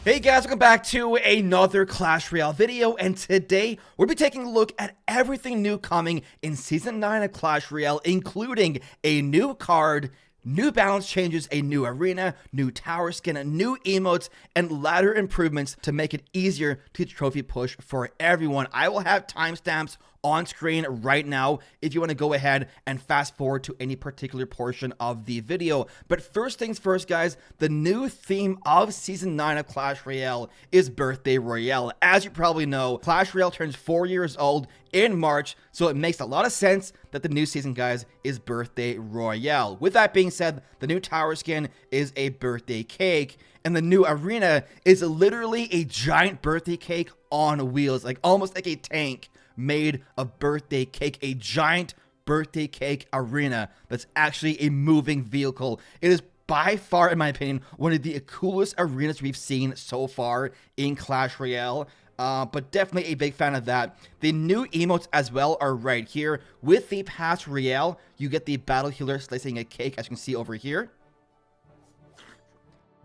Hey guys, welcome back to another Clash Royale video, and today we'll be taking a look at everything new coming in Season 9 of Clash Royale, including a new card, new balance changes, a new arena, new tower skin, new emotes, and ladder improvements to make it easier to trophy push for everyone. I will have timestamps on screen right now if you want to go ahead and fast forward to any particular portion of the video. But first things first, guys, the new theme of Season 9 of Clash Royale is Birthday Royale. As you probably know, Clash Royale turns 4 years old in March, so it makes a lot of sense that the new season, guys, is Birthday Royale. With that being said, the new tower skin is a birthday cake, and the new arena is literally a giant birthday cake on wheels, like almost like a tank made of birthday cake, a giant birthday cake arena that's actually a moving vehicle. It is by far, in my opinion, one of the coolest arenas we've seen so far in Clash Royale. But definitely a big fan of that. The new emotes as well are right here. With the Pass Royale, you get the Battle Healer slicing a cake, as you can see over here.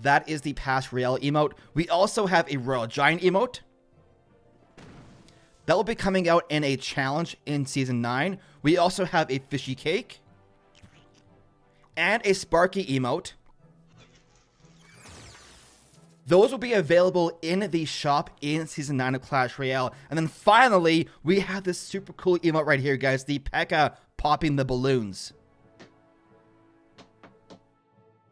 That is the Pass Royale emote. We also have a Royal Giant emote that will be coming out in a challenge in Season 9. We also have a Fishy Cake and a Sparky emote. Those will be available in the shop in Season 9 of Clash Royale. And then finally, we have this super cool emote right here, guys. The P.E.K.K.A. popping the balloons.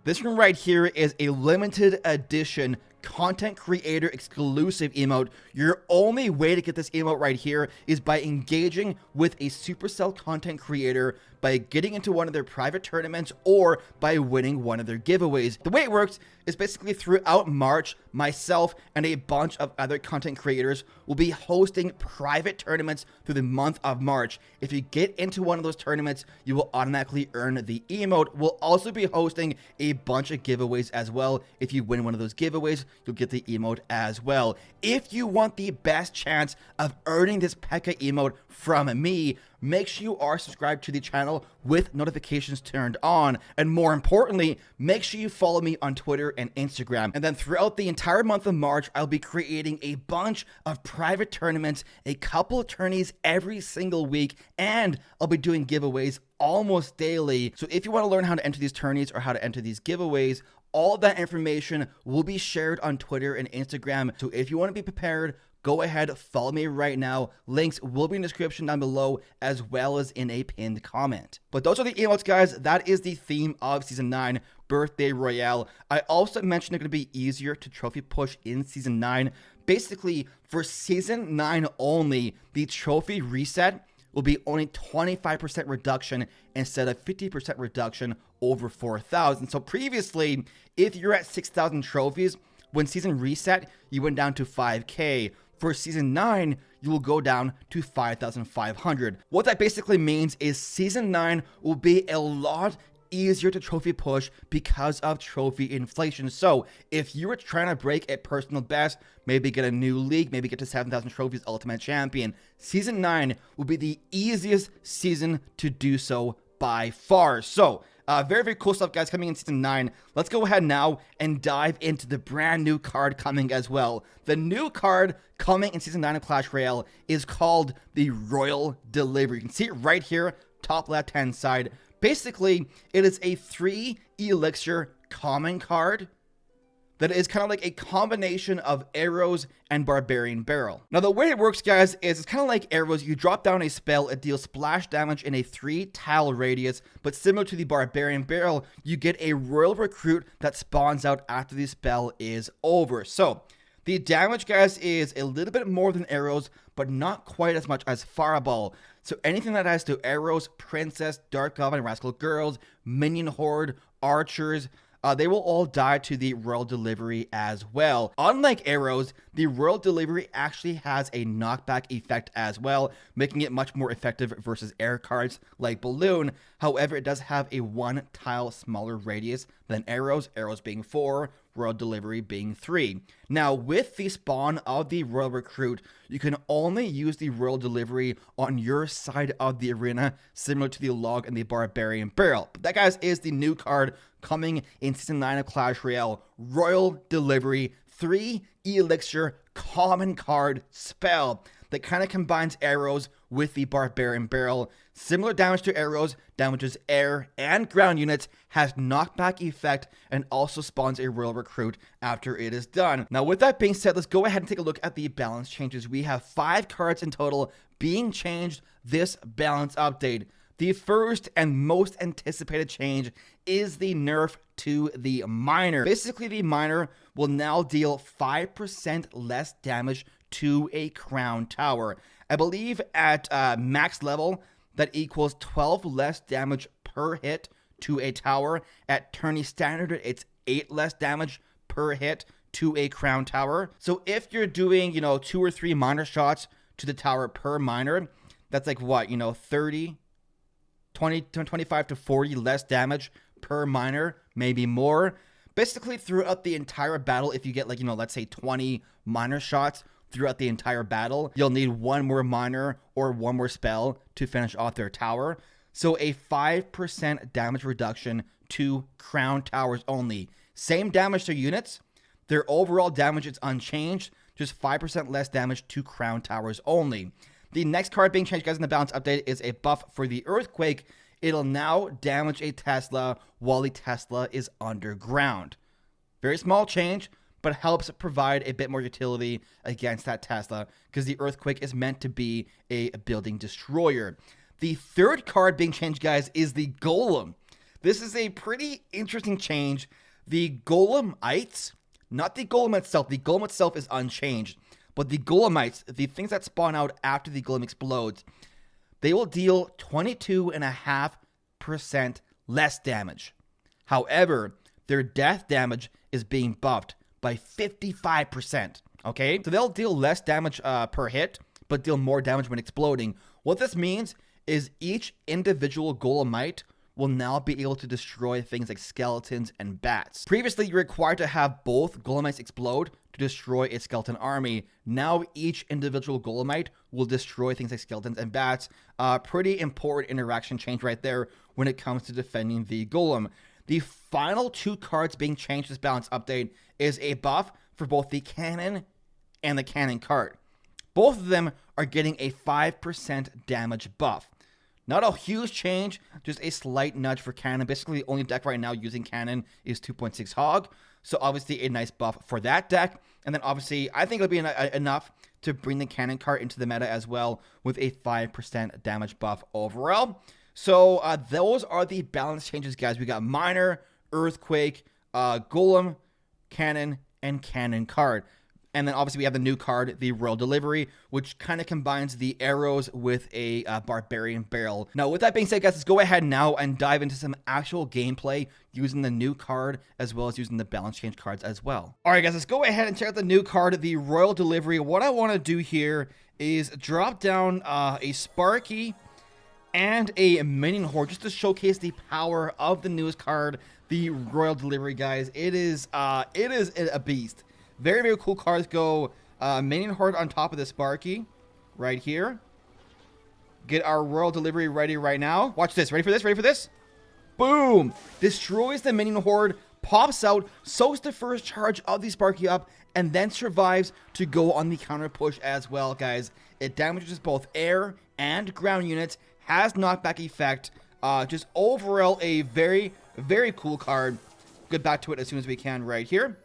This one right here is a limited edition content creator exclusive emote. Your only way to get this emote right here is by engaging with a Supercell content creator, by getting into one of their private tournaments, or by winning one of their giveaways. The way it works is basically throughout March, myself and a bunch of other content creators will be hosting private tournaments through the month of March. If you get into one of those tournaments, you will automatically earn the emote. We'll also be hosting a bunch of giveaways as well. If you win one of those giveaways, you'll get the emote as well. If you want the best chance of earning this P.E.K.K.A. emote from me, make sure you are subscribed to the channel with notifications turned on. And more importantly, make sure you follow me on Twitter and Instagram. And then throughout the entire month of March, I'll be creating a bunch of private tournaments, a couple of tourneys every single week, and I'll be doing giveaways almost daily. So if you want to learn how to enter these tourneys or how to enter these giveaways, all of that information will be shared on Twitter and Instagram. So if you want to be prepared, go ahead, follow me right now. Links will be in the description down below, as well as in a pinned comment. But those are the emotes, guys. That is the theme of Season 9, Birthday Royale. I also mentioned it's going to be easier to trophy push in Season 9. Basically, for Season 9 only, the trophy reset will be only 25% reduction instead of 50% reduction over 4,000. So previously, if you're at 6,000 trophies, when Season reset, you went down to 5K. For Season 9, you will go down to 5,500. What that basically means is Season 9 will be a lot easier to trophy push because of trophy inflation. So if you were trying to break a personal best, maybe get a new league, maybe get to 7,000 trophies Ultimate Champion, Season 9 will be the easiest season to do so by far. So very, very cool stuff, guys, coming in Season 9. Let's go ahead now and dive into the brand new card coming as well. The new card coming in Season 9 of Clash Royale is called the Royal Delivery. You can see it right here, top left-hand side. Basically, it is a 3 elixir common card that is kind of like a combination of arrows and barbarian barrel. Now, the way it works, guys, is it's kind of like arrows. You drop down a spell, it deals splash damage in a 3-tile radius, but similar to the barbarian barrel, you get a royal recruit that spawns out after the spell is over. So the damage, guys, is a little bit more than arrows, but not quite as much as Fireball. So anything that has to arrows, princess, dark goblin, rascal girls, minion horde, archers, they will all die to the Royal Delivery as well. Unlike arrows, the Royal Delivery actually has a knockback effect as well, making it much more effective versus air cards like Balloon. However, it does have a 1-tile smaller radius than arrows, arrows being 4, Royal Delivery being 3. Now, with the spawn of the Royal Recruit, you can only use the Royal Delivery on your side of the arena, similar to the Log and the Barbarian Barrel. But that, guys, is the new card coming in Season 9 of Clash Royale, Royal Delivery, 3 elixir common card spell that kind of combines arrows with the barbarian barrel. Similar damage to arrows, damages air and ground units, has knockback effect, and also spawns a royal recruit after it is done. Now with that being said, let's go ahead and take a look at the balance changes. We have 5 cards in total being changed this balance update. The first and most anticipated change is the nerf to the miner. Basically, the miner will now deal 5% less damage to a crown tower. I believe at max level, that equals 12 less damage per hit to a tower. At tourney standard, it's 8 less damage per hit to a crown tower. So if you're doing, 2 or 3 miner shots to the tower per miner, that's like what, 30, 20, 25 to 40 less damage per miner, maybe more. Basically, throughout the entire battle, if you get like, let's say 20 miner shots throughout the entire battle, you'll need 1 more miner or 1 more spell to finish off their tower. So a 5% damage reduction to crown towers only. Same damage to units. Their overall damage is unchanged, just 5% less damage to crown towers only. The next card being changed, guys, in the balance update is a buff for the earthquake. It'll now damage a Tesla while the Tesla is underground. Very small change, but helps provide a bit more utility against that Tesla because the earthquake is meant to be a building destroyer. The third card being changed, guys, is the golem. This is a pretty interesting change. The golemites, not the golem itself. The golem itself is unchanged, but the golemites, the things that spawn out after the golem explodes, they will deal 22.5% less damage. However, their death damage is being buffed by 55%, okay? So they'll deal less damage per hit, but deal more damage when exploding. What this means is each individual golemite will now be able to destroy things like skeletons and bats. Previously, you're required to have both golemites explode to destroy a skeleton army. Now each individual golemite will destroy things like skeletons and bats. Pretty important interaction change right there when it comes to defending the golem. The final 2 cards being changed this balance update is a buff for both the cannon and the cannon card. Both of them are getting a 5% damage buff. Not a huge change, just a slight nudge for cannon. Basically, the only deck right now using cannon is 2.6 hog. So obviously a nice buff for that deck. And then obviously, I think it'll be enough to bring the cannon card into the meta as well with a 5% damage buff overall. So those are the balance changes, guys. We got miner, earthquake, golem, cannon, and cannon card. And then obviously we have the new card, the Royal Delivery, which kind of combines the arrows with a barbarian barrel. Now, with that being said, guys, let's go ahead now and dive into some actual gameplay using the new card as well as using the balance change cards as well. All right, guys, let's go ahead and check out the new card, the Royal Delivery. What I want to do here is drop down a Sparky and a minion horde just to showcase the power of the newest card, the Royal Delivery, guys. It is a beast. Very, very cool cards go. Minion horde on top of the Sparky right here. Get our Royal Delivery ready right now. Watch this. Ready for this? Ready for this? Boom! Destroys the minion horde, pops out, soaks the first charge of the Sparky up, and then survives to go on the counter push as well, guys. It damages both air and ground units, has knockback effect. Just overall a very, very cool card. Get back to it as soon as we can right here.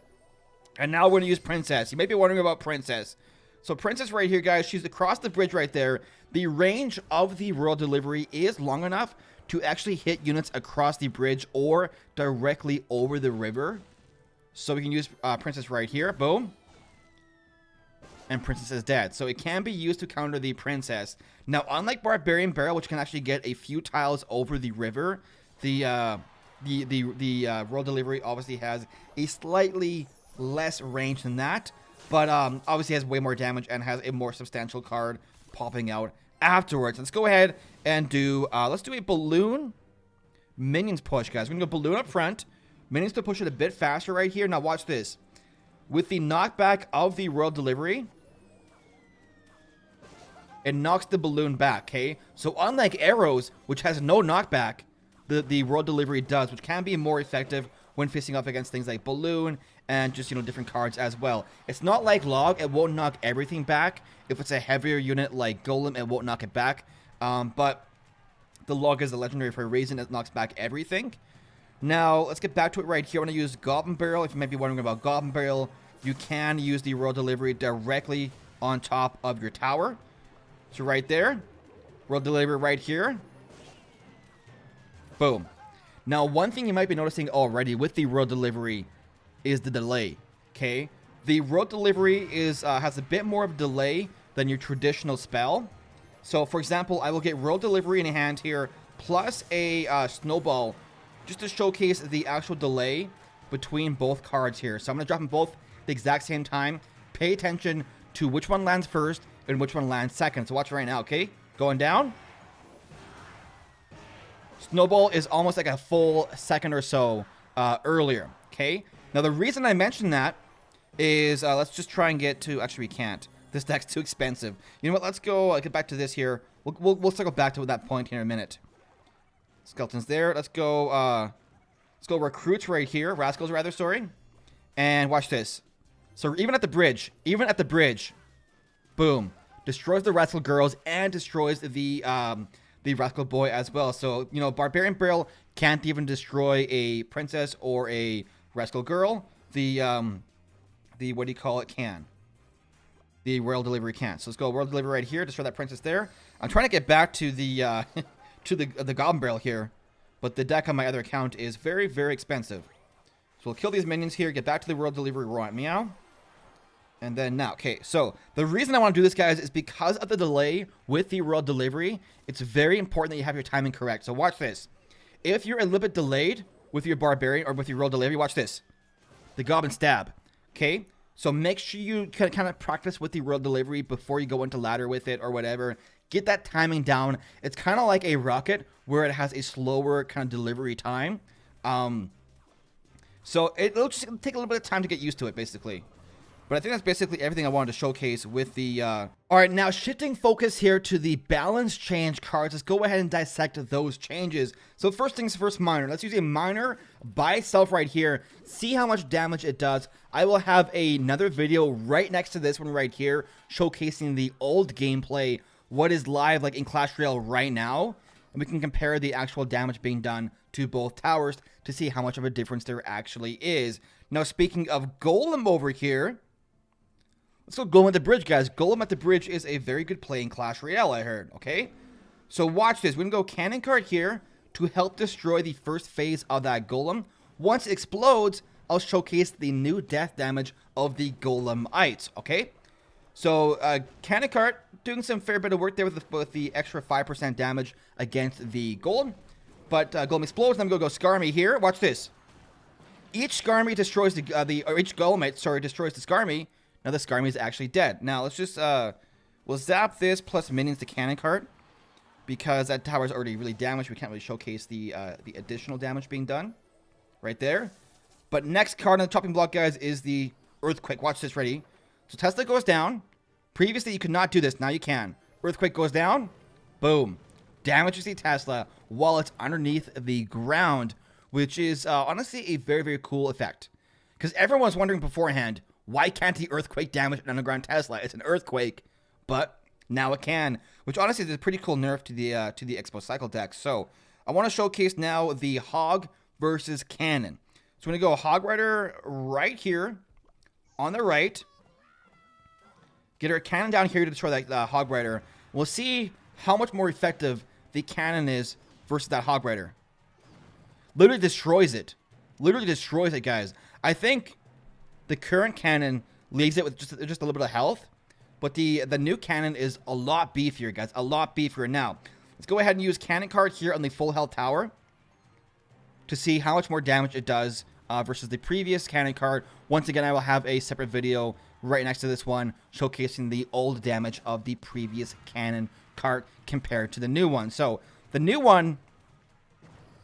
And now we're going to use Princess. You might be wondering about Princess. So Princess right here, guys, she's across the bridge right there. The range of the Royal Delivery is long enough to actually hit units across the bridge or directly over the river. So we can use Princess right here. Boom. And Princess is dead. So it can be used to counter the Princess. Now, unlike Barbarian Barrel, which can actually get a few tiles over the river, the Royal Delivery obviously has a slightly less range than that, but obviously has way more damage and has a more substantial card popping out afterwards. Let's go ahead and do let's do a balloon minions push, guys. We're gonna go balloon up front, minions to push it a bit faster right here. Now watch this. With the knockback of the Royal Delivery, it knocks the balloon back, okay? So unlike arrows, which has no knockback, the Royal Delivery does, which can be more effective when facing off against things like Balloon and just, different cards as well. It's not like Log. It won't knock everything back. If it's a heavier unit like Golem, it won't knock it back. But the Log is a legendary for a reason. It knocks back everything. Now, let's get back to it right here. I want to use Goblin Barrel. If you might be wondering about Goblin Barrel, you can use the Royal Delivery directly on top of your tower. So right there, Royal Delivery right here. Boom. Now, one thing you might be noticing already with the Royal Delivery is the delay, okay? The Royal Delivery has a bit more of a delay than your traditional spell. So, for example, I will get Royal Delivery in hand here, plus a Snowball, just to showcase the actual delay between both cards here. So I'm going to drop them both at the exact same time. Pay attention to which one lands first and which one lands second. So watch right now, okay? Going down. Snowball is almost like a full second or so earlier, okay? Now, the reason I mentioned that is, let's just try and get to... Actually, we can't. This deck's too expensive. You know what? Let's go get back to this here. We'll circle back to that point here in a minute. Skeletons there. Let's go recruits right here. Rascals, rather, sorry. And watch this. So even at the bridge, boom. Destroys the Rascal girls and destroys the Rascal boy as well. So, Barbarian Barrel can't even destroy a princess or a Rascal girl. The what do you call it, can. The Royal Delivery can't. So let's go Royal Delivery right here. Destroy that princess there. I'm trying to get back to the to the Goblin Barrel here, but the deck on my other account is very, very expensive. So we'll kill these minions here, get back to the Royal Delivery right meow. And then now, okay, so the reason I want to do this, guys, is because of the delay with the Royal Delivery. It's very important that you have your timing correct. So watch this. If you're a little bit delayed with your Barbarian or with your Royal Delivery, watch this. The Goblin Stab, okay? So make sure you kind of practice with the Royal Delivery before you go into ladder with it or whatever. Get that timing down. It's kind of like a rocket where it has a slower kind of delivery time. So it'll just take a little bit of time to get used to it, basically. But I think that's basically everything I wanted to showcase with the... Alright, now shifting focus here to the balance change cards. Let's go ahead and dissect those changes. So first things first, Miner. Let's use a Miner by itself right here. See how much damage it does. I will have another video right next to this one right here, showcasing the old gameplay, what is live like in Clash Royale right now. And we can compare the actual damage being done to both towers to see how much of a difference there actually is. Now, speaking of Golem over here... Let's go Golem at the Bridge, guys. Golem at the Bridge is a very good play in Clash Royale, I heard, okay? So watch this. We're going to go Cannon Card here to help destroy the first phase of that Golem. Once it explodes, I'll showcase the new death damage of the Golemites, okay? So, Cannon Card doing some fair bit of work there with the extra 5% damage against the Golem. But Golem explodes, then I'm going to go Skarmy here. Watch this. Each Skarmy destroys each Golemite, sorry, destroys the Skarmy. Now the Skarmy is actually dead. Now let's just, we'll zap this plus minions to Cannon Cart. Because that tower is already really damaged. We can't really showcase the additional damage being done. Right there. But next card on the chopping block, guys, is the Earthquake. Watch this, ready? So Tesla goes down. Previously, you could not do this. Now you can. Earthquake goes down. Boom. Damages the Tesla while it's underneath the ground. Which is, honestly, a very, very cool effect. Because everyone was wondering beforehand... Why can't the Earthquake damage an underground Tesla? It's an Earthquake, but now it can. Which honestly is a pretty cool nerf to the Expo Cycle deck. So I want to showcase now the Hog versus Cannon. So we're going to go Hog Rider right here on the right. Get our Cannon down here to destroy that Hog Rider. We'll see how much more effective the Cannon is versus that Hog Rider. Literally destroys it. Literally destroys it, guys. I think... The current cannon leaves it with just a little bit of health, but the new cannon is a lot beefier, guys. A lot beefier. Now, let's go ahead and use Cannon Card here on the full health tower to see how much more damage it does versus the previous Cannon Card. Once again, I will have a separate video right next to this one showcasing the old damage of the previous Cannon Card compared to the new one. So, the new one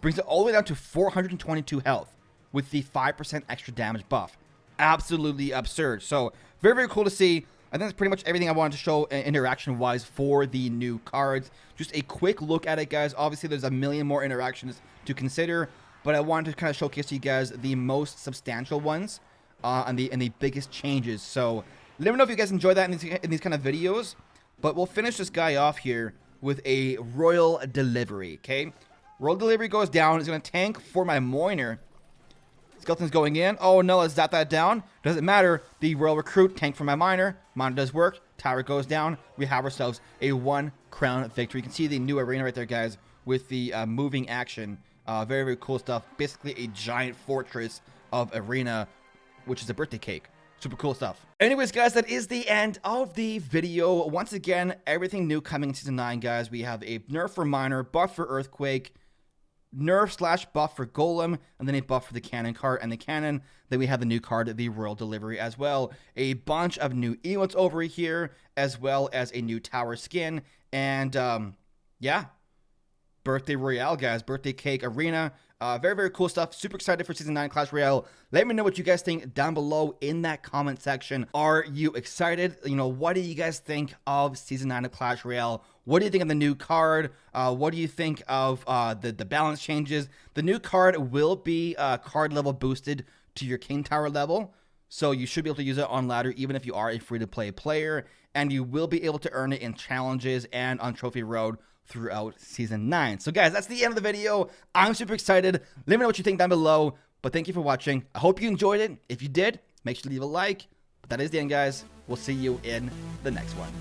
brings it all the way down to 422 health with the 5% extra damage buff. Absolutely absurd. So, very, very cool to see. I think that's pretty much everything I wanted to show interaction-wise for the new cards. Just a quick look at it, guys. Obviously, there's a million more interactions to consider, but I wanted to kind of showcase to you guys the most substantial ones and the biggest changes. So let me know if you guys enjoy that in these kind of videos. But we'll finish this guy off here with a Royal Delivery, okay? Royal Delivery goes down. It's going to tank for my Moiner. Skeleton's going in. Oh, no, let's zap that down. Doesn't matter. The Royal Recruit tank for my Miner. Miner does work. Tower goes down. We have ourselves a 1 crown victory. You can see the new arena right there, guys, with the moving action. Very, very cool stuff. Basically a giant fortress of arena, which is a birthday cake. Super cool stuff. Anyways, guys, that is the end of the video. Once again, everything new coming in Season 9, guys. We have a nerf for Miner, buff for Earthquake, nerf/buff for Golem, and then a buff for the cannon card and the cannon. Then we have the new card, the Royal Delivery as well. A bunch of new emotes over here, as well as a new tower skin. And, yeah. Birthday Royale, guys. Birthday cake arena. Very, very cool stuff. Super excited for Season 9 Clash Royale. Let me know what you guys think down below in that comment section. Are you excited? You know, what do you guys think of Season 9 of Clash Royale? What do you think of the new card? What do you think of the balance changes? The new card will be card level boosted to your King Tower level. So you should be able to use it on ladder even if you are a free-to-play player. And you will be able to earn it in challenges and on Trophy Road throughout Season 9. So guys, that's the end of the video. I'm super excited. Let me know what you think down below. But thank you for watching. I hope you enjoyed it. If you did, make sure to leave a like. But that is the end, guys. We'll see you in the next one.